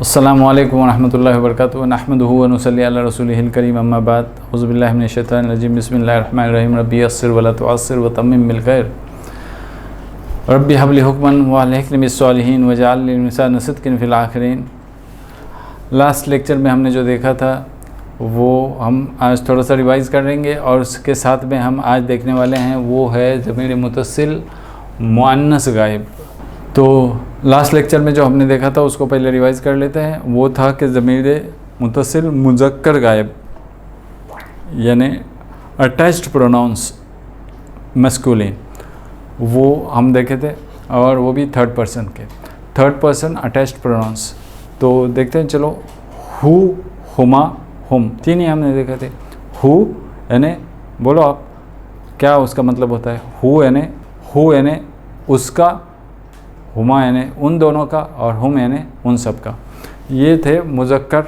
अस्सलामु अलैकुम वरहमतुल्लाहि वबरकातुहू नहमदुहू व नुसल्ली अला रसूलिहिल करीम अम्मा बाद औज़ु बिल्लाहि मिनश शैतानिर रजीम बिस्मिल्लाहिर रहमानिर रहीम रब्बी यस्सिर वला तुअस्सिर व तम्मिम बिल खैर रब्बी हबली हुक्मन व अलहिक़नी बिस्सालिहीन वजअलनी मिन लिसानि सिद्क़िन फ़िल आखिरीन। लास्ट लेक्चर में हमने जो देखा था वो हम आज थोड़ा सा रिवाइज़ करेंगे और उसके साथ में हम आज देखने वाले हैं वो है ज़मीर मुत्तसिल मुअन्नस गायब। तो लास्ट लेक्चर में जो हमने देखा था उसको पहले रिवाइज़ कर लेते हैं। वो था कि ज़मीर मुत्तसिल मुज़क्कर गायब यानी अटैच्ड प्रोनाउंस मस्कुलिन, वो हम देखे थे और वो भी थर्ड पर्सन अटैच्ड प्रोनाउंस। तो देखते हैं चलो। हु, हुमा, हुम, तीन ही हमने देखे थे। हु यानी बोलो आप क्या उसका मतलब होता है। हु यानी उसका, हुमा यानी उन दोनों का और हुम यानी उन सब का। ये थे मुज़क्कर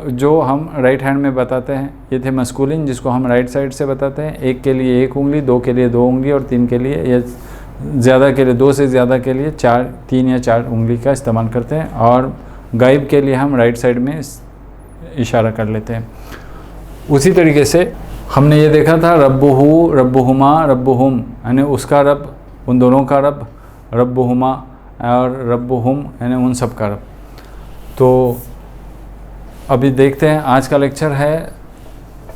जो हम राइट हैंड में बताते हैं। ये थे मस्कुलिन जिसको हम राइट साइड से बताते हैं। एक के लिए एक उंगली, दो के लिए दो उंगली और तीन के लिए या ज़्यादा के लिए, दो से ज़्यादा के लिए तीन या चार उंगली का इस्तेमाल करते हैं। और गायब के लिए हम राइट साइड में इशारा कर लेते हैं। उसी तरीके से हमने ये देखा था रब्बुहु, रब्बुहुमा, रब्बुहुम यानी उसका रब, उन दोनों का रब, रब्बुहुमा और रब्बुहुम यानी उन सब का रब। तो अभी देखते हैं आज का लेक्चर है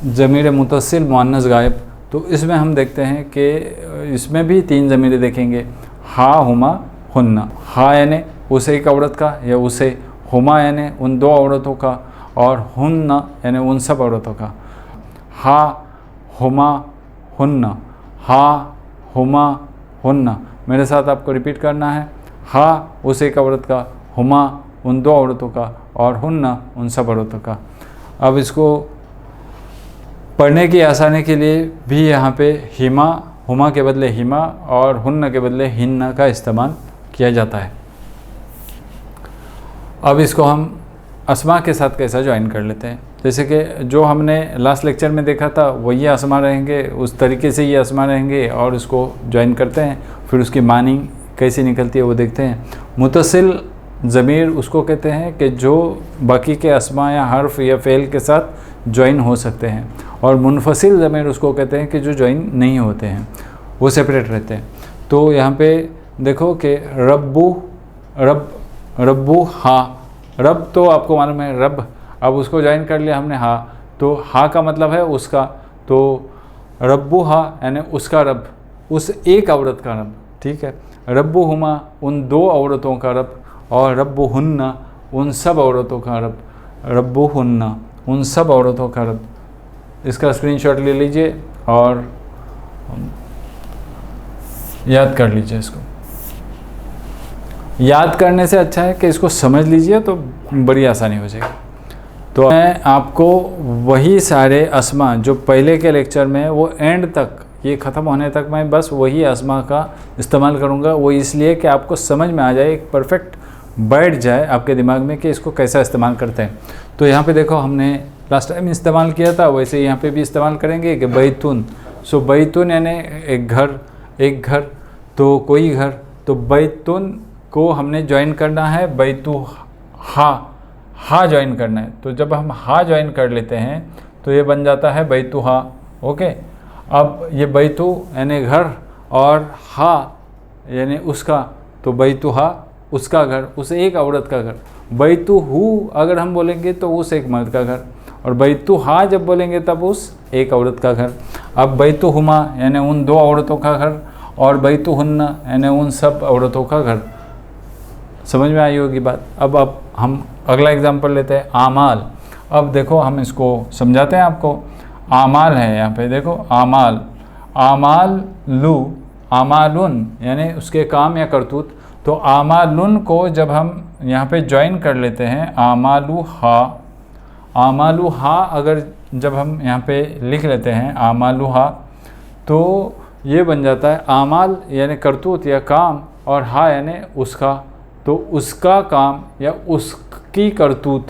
ज़मीर मुत्तसिल मुअन्नस गायब। तो इसमें हम देखते हैं कि इसमें भी तीन ज़मीरें देखेंगे। हा, हुमा, हुन्ना। हा यानी उस एक औरत का या उसे, हुमा यानी उन दो औरतों का और हुन्ना यानी उन सब औरतों का। हा, हुमा, हुन्ना, हा, हुमा, हुन्ना। मेरे साथ आपको रिपीट करना है। हा उस एक औरत का, हुमा उन दो औरतों का और हुन्ना उन सब औरतों का। अब इसको पढ़ने की आसानी के लिए भी यहाँ पे हिमा, हुमा के बदले हिमा और हुन्ना के बदले हिन्ना का इस्तेमाल किया जाता है। अब इसको हम अस्मा के साथ कैसा ज्वाइन कर लेते हैं। जैसे कि जो हमने लास्ट लेक्चर में देखा था वही अस्मा रहेंगे, उस तरीके से ये अस्मा रहेंगे और इसको ज्वाइन करते हैं। फिर उसकी मानी कैसी निकलती है वो देखते हैं। मुत्तसिल ज़मीर उसको कहते हैं कि जो बाकी के अस्मा या हर्फ या फ़ेल के साथ ज्वाइन हो सकते हैं। और मुनफसिल ज़मीर उसको कहते हैं कि जो ज्वाइन नहीं होते हैं, वो सेपरेट रहते हैं। तो यहाँ पे देखो कि रब्बू हा, रब तो आपको मालूम है रब। अब उसको ज्वाइन कर लिया हमने हा, तो हा का मतलब है उसका। तो रब्बू हा यानी उसका रब, उस एक औरत का रब, ठीक है। रब्बु हुमा उन दो औरतों का रब और रब्बु हुन्ना उन सब औरतों का रब, रब्बु हुन्ना उन सब औरतों का रब। इसका स्क्रीनशॉट ले लीजिए और याद कर लीजिए। इसको याद करने से अच्छा है कि इसको समझ लीजिए तो बड़ी आसानी हो जाएगी। तो मैं आपको वही सारे अस्मा जो पहले के लेक्चर में वो एंड तक, ये ख़त्म होने तक मैं बस वही अस्मा का इस्तेमाल करूँगा। वो इसलिए कि आपको समझ में आ जाए, एक परफेक्ट बैठ जाए आपके दिमाग में कि इसको कैसा इस्तेमाल करते हैं। तो यहाँ पे देखो हमने लास्ट टाइम इस्तेमाल किया था, वैसे यहाँ पे भी इस्तेमाल करेंगे कि बैतुन। सो बैतुन यानी एक घर, तो कोई घर। तो बैतुन को हमने ज्वाइन करना है बैतु हा ज्वाइन करना है। तो जब हम हा ज्वाइन कर लेते हैं तो ये बन जाता है बैतु हा। ओके, अब ये बैतु यानी घर और हा यानी उसका, तो बैतु हा उसका घर, उस एक औरत का घर। बैतु हु अगर हम बोलेंगे तो उस एक मर्द का घर, और बैतु हा जब बोलेंगे तब उस एक औरत का घर। अब बैतु हुमा यानी उन दो औरतों का घर और बैतु हुन्ना यानी उन सब औरतों का घर। समझ में आई होगी बात। अब हम अगला एग्जाम्पल लेते हैं, आमाल। अब देखो हम इसको समझाते हैं आपको। आमाल है यहाँ पे देखो, आमाल, आमालु, आमालुन यानी उसके काम या करतूत। तो आमालुन को जब हम यहाँ पे ज्वाइन कर लेते हैं आमालु हा अगर जब हम यहाँ पे लिख लेते हैं आमालु हा, तो ये बन जाता है आमाल यानी करतूत या काम और हा यानी उसका, तो उसका काम या उसकी करतूत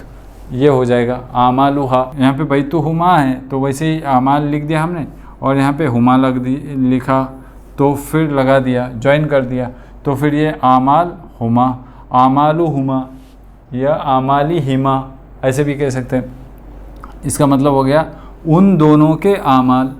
ये हो जाएगा आमालु हा। यहाँ पे बैतु हुमा है तो वैसे ही आमाल लिख दिया हमने और यहाँ पे हुमा लिखा तो फिर लगा दिया, ज्वाइन कर दिया। तो फिर ये आमाल हुमा, आमालु हुमा या आमाली हिमा, ऐसे भी कह सकते हैं। इसका मतलब हो गया उन दोनों के आमाल।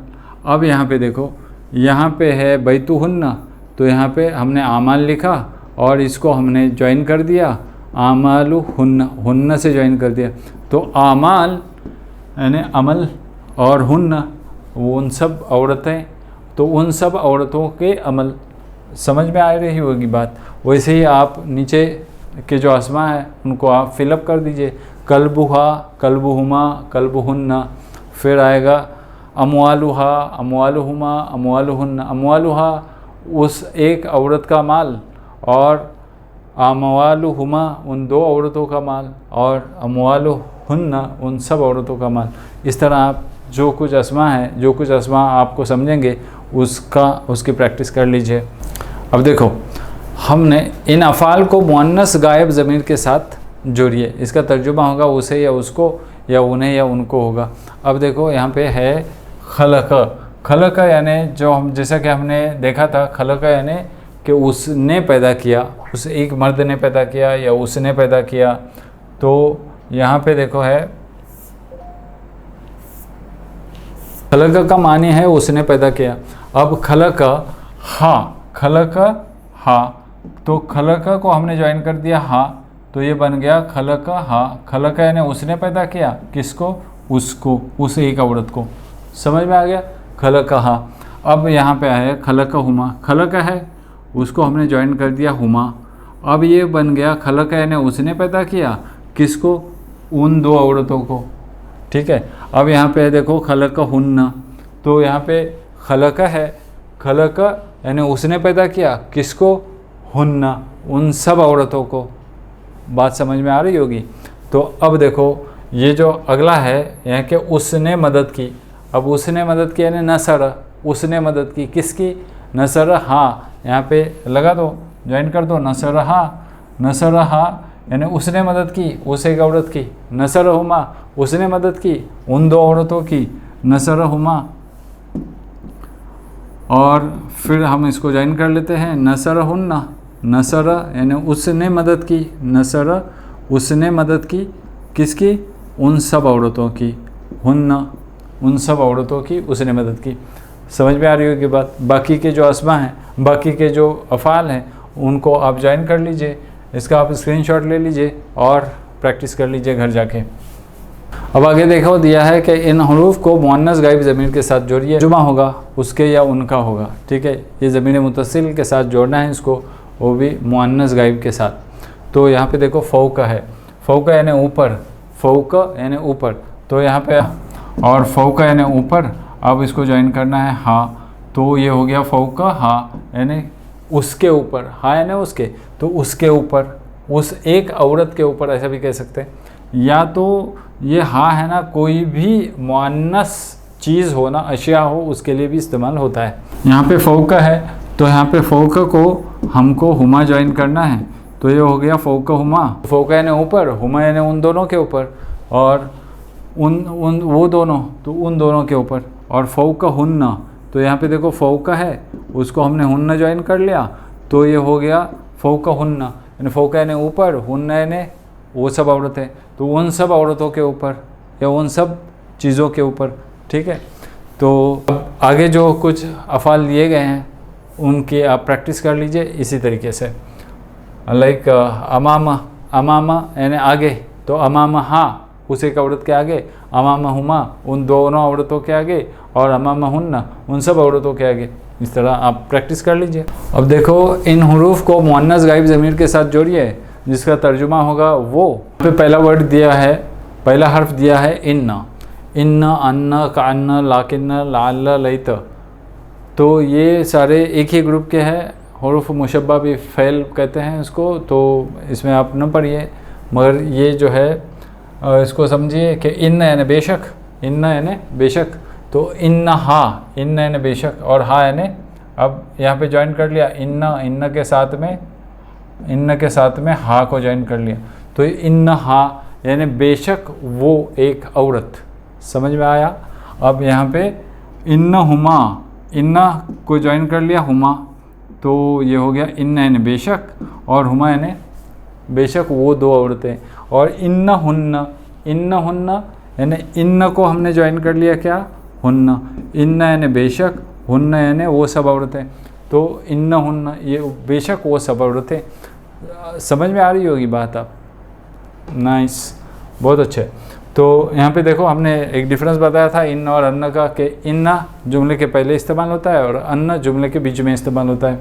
अब यहाँ पे देखो, यहाँ पे है बैतुहुन्ना, तो यहाँ पे हमने आमाल लिखा और इसको हमने ज्वाइन कर दिया आमालु हुन्ना, हुन्ना से ज्वाइन कर दिया। तो आमाल यानी अमल और हुन्ना वो उन सब औरतें, तो उन सब औरतों के अमल। समझ में आ रही होगी बात। वैसे ही आप नीचे के जो अस्मा है उनको आप फिलअप कर दीजिए, कल्बुहा, कल्बुहुमा, कल्बुहुन्ना। फिर आएगा अमवालुहा, अमवालुहुमा, अमवालुहुन्ना। अमवालुहा उस एक औरत का माल, और अमवालुहुमा उन दो औरतों का माल, और अमवालुहुन्ना उन सब औरतों का माल। इस तरह आप जो कुछ अस्मा है, जो कुछ अस्मा आपको समझेंगे उसकी प्रैक्टिस कर लीजिए। अब देखो, हमने इन अफ़ाल को मुअन्नस गायब ज़मीर के साथ जोड़िए। इसका तर्जुमा होगा उसे या उसको, या उन्हें या उनको होगा। अब देखो यहाँ पे है खलक। खलक यानी जो हम, जैसा कि हमने देखा था, खलक यानी कि उसने पैदा किया, उस एक मर्द ने पैदा किया या उसने पैदा किया। तो यहाँ पे देखो है खलक का मानी है उसने पैदा किया। अब खलक हाँ, खलक हाँ, तो खलक को हमने ज्वाइन कर दिया हाँ, तो ये बन गया खलक हाँ। खलक यानी उसने पैदा किया, किसको? उसको, उस एक औरत को। समझ में आ गया? खलक हाँ। अब यहाँ पे है खलक हुमा। खलक है, उसको हमने ज्वाइन कर दिया हुमा। अब ये बन गया खलक यानी उसने पैदा किया, किसको? उन दो औरतों को। ठीक है। अब यहाँ पे देखो खलक हुन्ना, तो यहाँ पे खलक है, खलक यानी उसने पैदा किया, किसको? हुन्ना, उन सब औरतों को। बात समझ में आ रही होगी। तो अब देखो ये जो अगला है यहाँ के उसने मदद की। अब उसने मदद की यानी नसर, उसने मदद की, किसकी? नसर हाँ। यहाँ पे लगा दो, ज्वाइन कर दो, नसर हाँ। नसर हाँ यानी उसने मदद की उस एक औरत की। नसर हुमा, उसने मदद की उन दो औरतों की। नसर हुमा, और फिर हम इसको ज्वाइन कर लेते हैं नसर हुन्ना। नसर यानी उसने मदद की, नसर उसने मदद की, किसकी? उन सब औरतों की। हुन्ना उन सब औरतों की उसने मदद की। समझ में आ रही होगी बात। बाकी के जो अस्मा हैं, बाकी के जो अफ़ाल हैं, उनको आप ज्वाइन कर लीजिए। इसका आप स्क्रीनशॉट ले लीजिए और प्रैक्टिस कर लीजिए घर जाके। अब आगे देखो दिया है कि इन हरूफ को मुअन्नस गायब ज़मीर के साथ जोड़िए। जुमा होगा उसके या उनका होगा। ठीक है, ये ज़मीर मुत्तसिल के साथ जोड़ना है इसको, वो भी मुअन्नस गायब के साथ। तो यहाँ पे देखो फ़ौका है, फ़ौका यानी ऊपर, फ़ौका यानी ऊपर, तो यहाँ पे और फ़ौका यानी ऊपर। अब इसको ज्वाइन करना है हाँ, तो ये हो गया फ़ौका हाँ यानी उसके ऊपर। हाँ यानी उसके, तो उसके ऊपर, उस एक औरत के ऊपर, ऐसा भी कह सकते हैं। या तो ये हाँ है ना, कोई भी मुअन्नस चीज़ हो ना, अशिया हो, उसके लिए भी इस्तेमाल होता है। यहाँ पे फ़ौका है, तो यहाँ पे फ़ौका को हमको हुमा ज्वाइन करना है, तो ये हो गया फ़ौका हुमा। फ़ौका यानी ऊपर, हुमा यानी उन दोनों के ऊपर, और उन वो दोनों, तो उन दोनों के ऊपर। और फ़ौका हुन्ना, तो यहाँ पे देखो फ़ौका है, उसको हमने हुन्ना ज्वाइन कर लिया, तो ये हो गया फ़ौका हुन्ना। यानी फ़ौका यानी ऊपर, हुन्ना यानी वो सब औरतें, तो उन सब औरतों के ऊपर या उन सब चीज़ों के ऊपर। ठीक है। तो अब आगे जो कुछ अफ़ाल लिए गए हैं उनकी आप प्रैक्टिस कर लीजिए इसी तरीके से। लाइक अमामा, अमामा यानी आगे, तो अमामा हाँ उस एक औरत के आगे, अमामा हुमा उन दोनों औरतों के आगे, और अमामा हुन्ना उन सब औरतों के आगे। इस तरह आप प्रैक्टिस कर लीजिए। अब देखो इन हुरूफ को मुअन्नस गायब ज़मीर के साथ जोड़िए, जिसका तर्जुमा होगा वो। पे पहला वर्ड दिया है, पहला हर्फ दिया है इन्ना। इन्ना, अन्ना, कान्ना, लाकिन्ना, लाल्ला, लैत। तो ये सारे एक ही ग्रुप के हैं। हुरूफ मुशब्बा भी फ़ैल कहते हैं इसको, तो इसमें आप न पढ़िए, मगर ये जो है इसको समझिए कि इन्ना यानी बेशक, इन्ना यानी बेशक, तो इन्ना हाँ, इन्ना यानी बेशक, और हाँ यानी अब यहाँ पे ज्वाइन कर लिया इन्ना, इन्ना के साथ में, इन्ना के साथ में हाँ को ज्वाइन कर लिया, तो इन्ना हाँ यानी बेशक वो एक औरत। समझ में आया? अब यहाँ पे इन्ना हुमा, इन्ना को ज्वाइन कर लिया हुमा, तो ये हो गया इन्ना यानी बेशक, और हुमा यानी बेशक वो दो औरतें। और इन्न हुन्न, इन्न हुन्न यानी इन्न को हमने ज्वाइन कर लिया क्या, हुन्न, इन्न यानी बेशक, हुन्न यानी वो सब औरतें, तो इन्न हुन्न ये बेशक वो सब औरतें। समझ में आ रही होगी बात आप, नाइस, बहुत अच्छे। तो यहाँ पे देखो हमने एक डिफरेंस बताया था इन और अन्न का, कि इन्ना जुमले के पहले इस्तेमाल होता है और अन्न जुमले के बीच में इस्तेमाल होता है।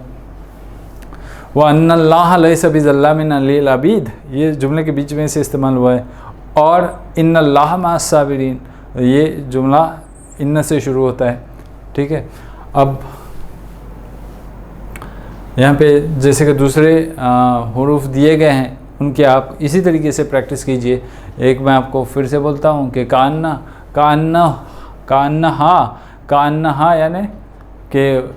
वह अन्नल्लाह लैसा बिज़ल्लामिन लिल अबीद, ये जुमले के बीच में से इस्तेमाल हुआ है। और इन्नल्लाह मअस साबिरीन, ये जुमला इन्न से शुरू होता है, ठीक है। अब यहाँ पे जैसे कि दूसरे हुरूफ दिए गए हैं उनकी आप इसी तरीके से प्रैक्टिस कीजिए। एक मैं आपको फिर से बोलता हूँ कि कान्ना, कान्ना, कान्नहा, कान्नहा यानी कि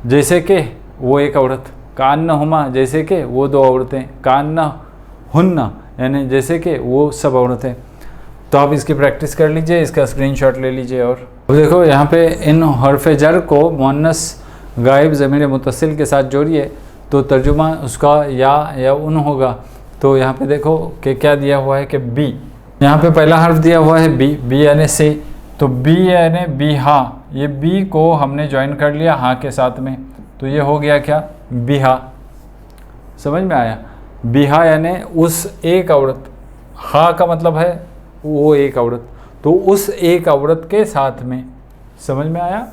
जैसे कि वो एक औरत, कान्नहुमा जैसे कि वो दो औरतें, कान्नहुन्ना यानी जैसे कि वो सब औरतें। तो आप इसकी प्रैक्टिस कर लीजिए, इसका स्क्रीनशॉट ले लीजिए। और अब देखो यहाँ पे इन हर्फ जर को मुअन्नस गायब ज़मीर मुत्तसिल के साथ जोड़िए तो तर्जुमा उसका या उन होगा। तो यहाँ पे देखो कि क्या दिया हुआ है कि बी, यहाँ पे पहला हर्फ दिया हुआ है बी, बी यानी से, तो बी यानी बी हा, ये बी को हमने ज्वाइन कर लिया हा के साथ में, तो ये हो गया क्या, बिहा। समझ में आया, बिहा यानी उस एक औरत, हा का मतलब है वो एक औरत, तो उस एक औरत के साथ में। समझ में आया,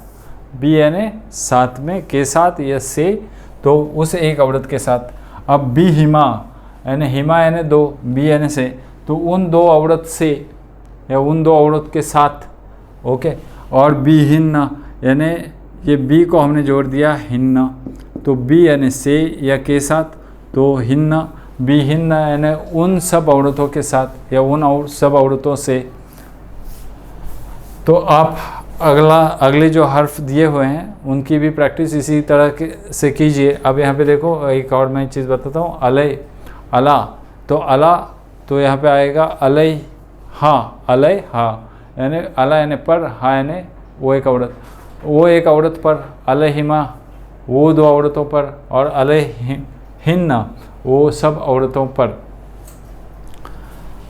बी यानी साथ में, के साथ या से, तो उस एक औरत के साथ। अब बी हिमा यानी हिमा यानी दो, बी यानी से, तो उन दो औरत से या उन दो औरत के साथ, ओके। और बी हिन्ना यानी ये बी को हमने जोड़ दिया हिन्ना, तो बी यानी से या के साथ, तो हिन्ना, बी हिन्ना यानी उन सब औरतों के साथ या उन सब औरतों से। तो आप अगले जो हर्फ दिए हुए हैं उनकी भी प्रैक्टिस इसी तरह के से कीजिए। अब यहाँ पे देखो एक और मैं चीज़ बताता हूँ, अलय, अला, तो अला तो यहाँ पे आएगा अलय हा यानी अला यानी पर, हा यानी वो एक औरत, वो एक औरत पर, अलहिमा वो दो औरतों पर, और अलहिन्ना वो सब औरतों पर।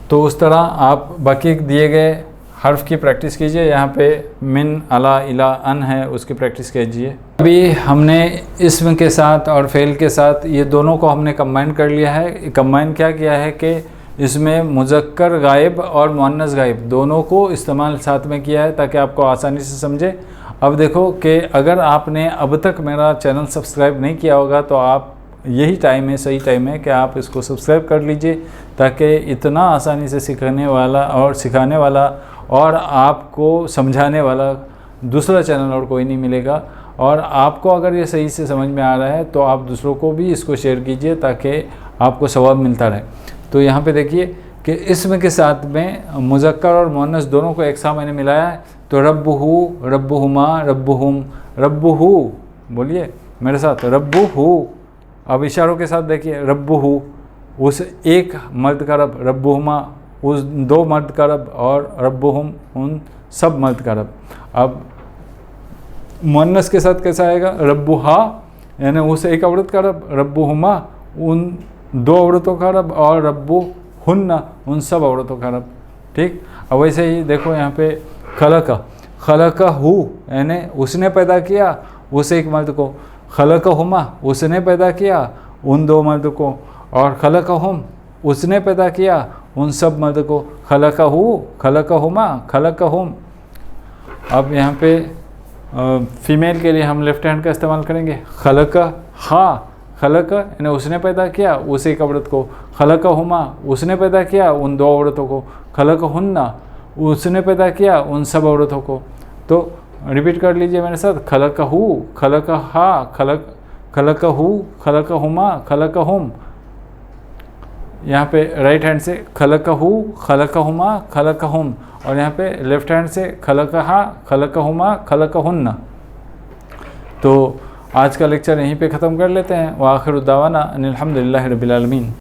तो उस तरह आप बाकी दिए गए हर्फ की प्रैक्टिस कीजिए। यहाँ पे मिन, अला, इला, अन है, उसकी प्रैक्टिस कीजिए। अभी हमने इस्म के साथ और फ़ेल के साथ ये दोनों को हमने कंबाइन कर लिया है। कंबाइन क्या किया है कि इसमें मुज़क्कर गायब और मुअन्नस गायब दोनों को इस्तेमाल साथ में किया है ताकि आपको आसानी से समझे। अब देखो कि अगर आपने अब तक मेरा चैनल सब्सक्राइब नहीं किया होगा तो आप, यही टाइम है, सही टाइम है कि आप इसको सब्सक्राइब कर लीजिए, ताकि इतना आसानी से सीखने वाला और सिखाने वाला और आपको समझाने वाला दूसरा चैनल और कोई नहीं मिलेगा। और आपको अगर ये सही से समझ में आ रहा है तो आप दूसरों को भी इसको शेयर कीजिए ताकि आपको सवाब मिलता रहे। तो यहाँ पे देखिए कि इसम के साथ में मुज़क्कर और मुअन्नस दोनों को एक साथ मैंने मिलाया है। तो रब्बुहु, रब्बुहुमा, रब्बुहुम, रब्बुहु बोलिए मेरे साथ, रब्बुहु। अब इशारों के साथ देखिए, रब्बुहु उस एक मर्द का रब, रब्बुहुमा उस दो मर्द का रब, और रब्बुहुम उन सब मर्द का रब। अब मुअन्नस के साथ कैसा आएगा, रब्बुहा यानी उस एक औरत का रब, रब्बुहुमा उन दो औरतों का रब, और रब्बुहुन्ना उन सब औरतों का रब। ठीक, अब वैसे ही देखो यहाँ पे खलका, खलकहु यानी उसने पैदा किया उस एक मर्द को, खलकहुमा उसने पैदा किया उन दो मर्द को, और खलकहुम उसने पैदा किया उन सब मर्द को, खलकहु, खलकहुमा, खलकहुम। अब यहाँ पे फीमेल के लिए हम लेफ्ट हैंड का इस्तेमाल करेंगे, खलकहा, खलक यानी उसने पैदा किया उस एक औरत को, खलकहुमा उसने पैदा किया उन दो औरतों को, खलकहुन्ना उसने पैदा किया उन सब औरतों को। तो रिपीट कर लीजिए मेरे साथ, खलकहु, खलकहा, खलकहु, खलकहुमा, खलकहुम। यहाँ पे राइट हैंड से खलकहु, खलकहुमा, खलकहुम, और यहाँ पे लेफ्ट हैंड से खलकहा, खलकहुमा, खलकहुन्ना। तो आज का लेक्चर यहीं पे ख़त्म कर लेते हैं। व आखिर दावाना अनिल हम्दुलिल्लाहि रब्बिल आलमीन।